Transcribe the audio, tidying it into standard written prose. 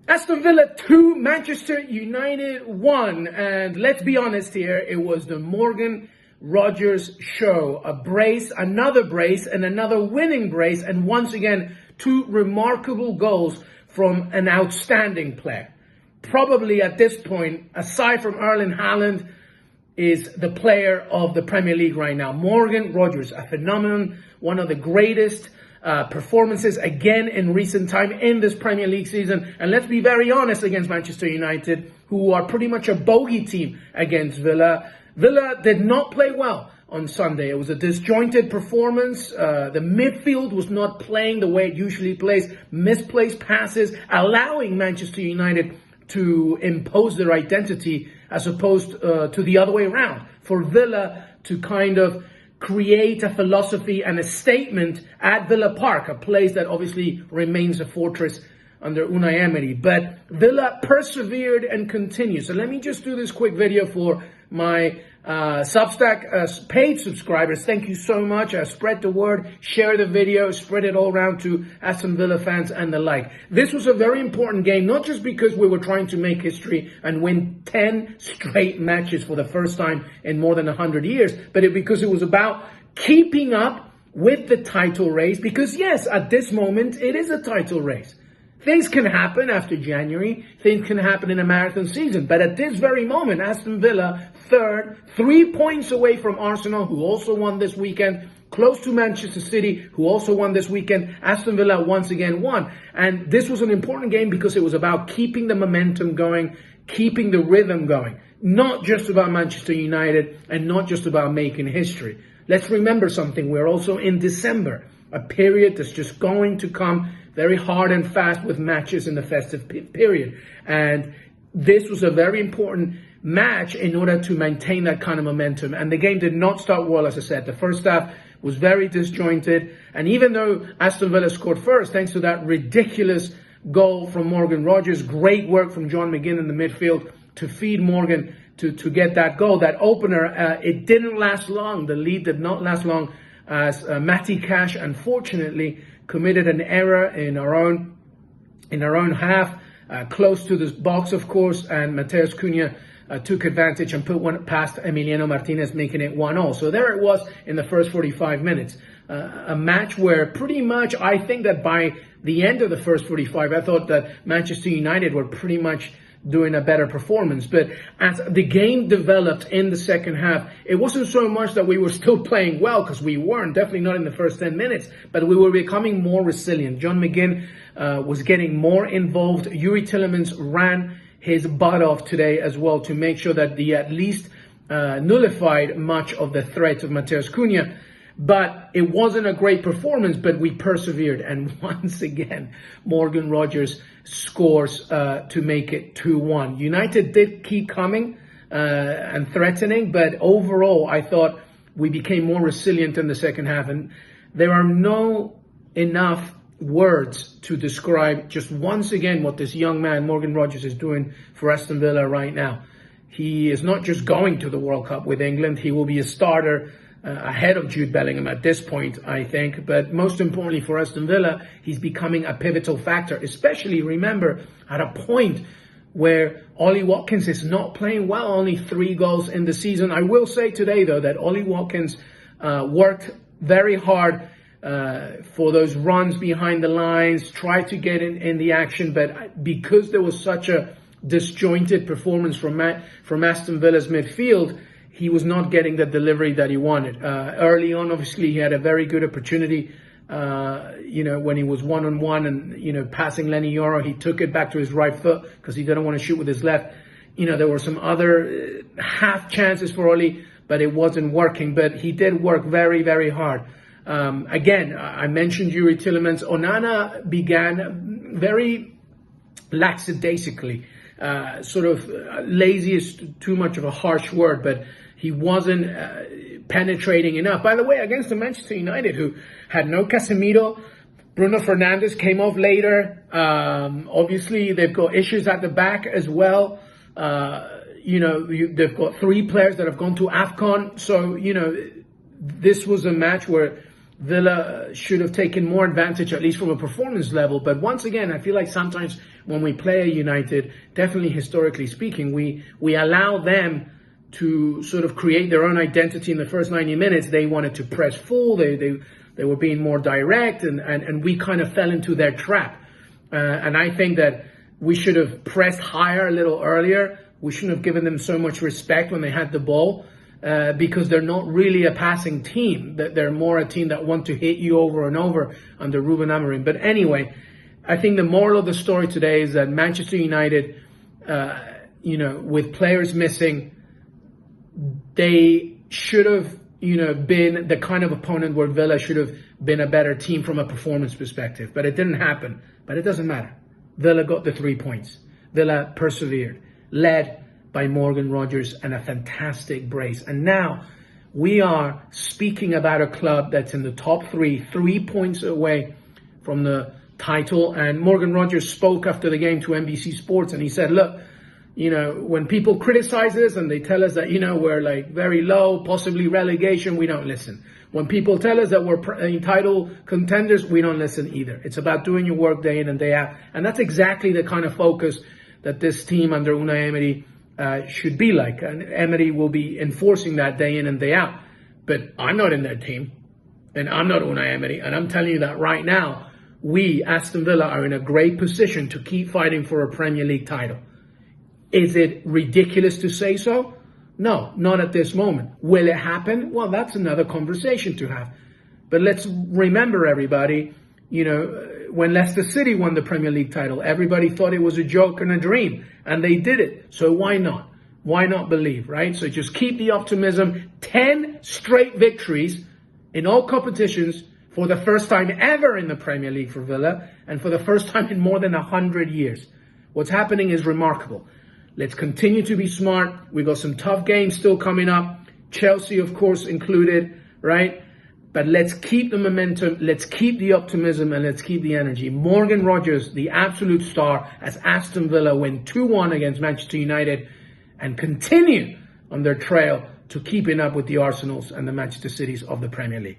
Aston Villa 2, Manchester United 1. And let's be honest here, it was the Morgan Rogers show. A brace, another brace, and another winning brace. And once again, two remarkable goals from an outstanding player. Probably at this point, aside from Erling Haaland, is the player of the Premier League right now. Morgan Rogers, a phenomenon, one of the greatest performances again in recent time in this Premier League season. And let's be very honest against Manchester United, who are pretty much a bogey team against Villa. Villa did not play well on Sunday. It was a disjointed performance. The midfield was not playing the way it usually plays. Misplaced passes, allowing Manchester United to impose their identity as opposed to the other way around. For Villa to kind of create a philosophy and a statement at Villa Park, a place that obviously remains a fortress under Unai Emery. But Villa persevered and continued. So let me just do this quick video for my Substack paid subscribers. Thank you so much. Spread the word, share the video, spread it all around to Aston Villa fans and the like. This was a very important game, not just because we were trying to make history and win 10 straight matches for the first time in more than 100 years, but because it was about keeping up with the title race. Because yes, at this moment, it is a title race. Things can happen after January. Things can happen in a marathon season. But at this very moment, Aston Villa, third, 3 points away from Arsenal, who also won this weekend, close to Manchester City, who also won this weekend. Aston Villa once again won. And this was an important game because it was about keeping the momentum going, keeping the rhythm going. Not just about Manchester United and not just about making history. Let's remember something. We're also in December, a period that's just going to come very hard and fast with matches in the festive period. And this was a very important match in order to maintain that kind of momentum. And the game did not start well, as I said. The first half was very disjointed. And even though Aston Villa scored first, thanks to that ridiculous goal from Morgan Rogers, great work from John McGinn in the midfield to feed Morgan to get that goal, that opener, it didn't last long. The lead did not last long as Matty Cash, unfortunately, committed an error in our own half, close to this box, of course, and Matheus Cunha took advantage and put one past Emiliano Martinez, making it 1-0. So there it was in the first 45 minutes. A match where pretty much, I think that by the end of the first 45, I thought that Manchester United were pretty much doing a better performance. But as the game developed in the second half, it wasn't so much that we were still playing well, because we weren't, definitely not in the first 10 minutes, but we were becoming more resilient. John McGinn was getting more involved. Yuri Tillemans ran his butt off today as well to make sure that he at least nullified much of the threat of Matheus Cunha. But it wasn't a great performance, but we persevered. And once again, Morgan Rogers scores to make it 2-1. United did keep coming and threatening, but overall, I thought we became more resilient in the second half. And there are no enough words to describe just once again what this young man, Morgan Rogers, is doing for Aston Villa right now. He is not just going to the World Cup with England. He will be a starter ahead of Jude Bellingham at this point, I think. But most importantly for Aston Villa, he's becoming a pivotal factor, especially, remember, at a point where Ollie Watkins is not playing well, only 3 goals in the season. I will say today, though, that Ollie Watkins worked very hard for those runs behind the lines, tried to get in the action, but because there was such a disjointed performance from Aston Villa's midfield, he was not getting the delivery that he wanted. Early on, obviously, he had a very good opportunity, when he was one-on-one and, passing Lenny Yoro, he took it back to his right foot because he didn't want to shoot with his left. There were some other half chances for Oli, but it wasn't working. But he did work very, very hard. Again, I mentioned Yuri Tillemans. Onana began very lackadaisically. Sort of lazy is too much of a harsh word, but he wasn't penetrating enough. By the way, against the Manchester United, who had no Casemiro, Bruno Fernandes came off later. Obviously, they've got issues at the back as well. They've got 3 players that have gone to AFCON. So, this was a match where Villa should have taken more advantage, at least from a performance level. But once again, I feel like sometimes when we play a United, definitely historically speaking, we allow them to sort of create their own identity in the first 90 minutes. They wanted to press full. They were being more direct, and we kind of fell into their trap. And I think that we should have pressed higher a little earlier. We shouldn't have given them so much respect when they had the ball, because they're not really a passing team. They're more a team that want to hit you over and over under Ruben Amorim. But anyway, I think the moral of the story today is that Manchester United, with players missing, they should have, been the kind of opponent where Villa should have been a better team from a performance perspective. But it didn't happen. But it doesn't matter. Villa got the 3 points. Villa persevered, led by Morgan Rogers and a fantastic brace. And now we are speaking about a club that's in the top 3 points away from the title. And Morgan Rogers spoke after the game to NBC Sports, and he said, look, when people criticize us and they tell us that, we're like very low, possibly relegation, we don't listen. When people tell us that we're title contenders, we don't listen either. It's about doing your work day in and day out. And that's exactly the kind of focus that this team under Unai Emery should be like. And Emery will be enforcing that day in and day out. But I'm not in that team, and I'm not Unai Emery. And I'm telling you that right now, we, Aston Villa, are in a great position to keep fighting for a Premier League title. Is it ridiculous to say so? No, not at this moment. Will it happen? Well, that's another conversation to have. But let's remember, everybody, when Leicester City won the Premier League title, everybody thought it was a joke and a dream, and they did it. So why not? Why not believe, right? So just keep the optimism. 10 straight victories in all competitions for the first time ever in the Premier League for Villa, and for the first time in more than 100 years. What's happening is remarkable. Let's continue to be smart. We've got some tough games still coming up. Chelsea, of course, included, right? But let's keep the momentum, let's keep the optimism, and let's keep the energy. Morgan Rogers, the absolute star, as Aston Villa win 2-1 against Manchester United and continue on their trail to keeping up with the Arsenals and the Manchester Cities of the Premier League.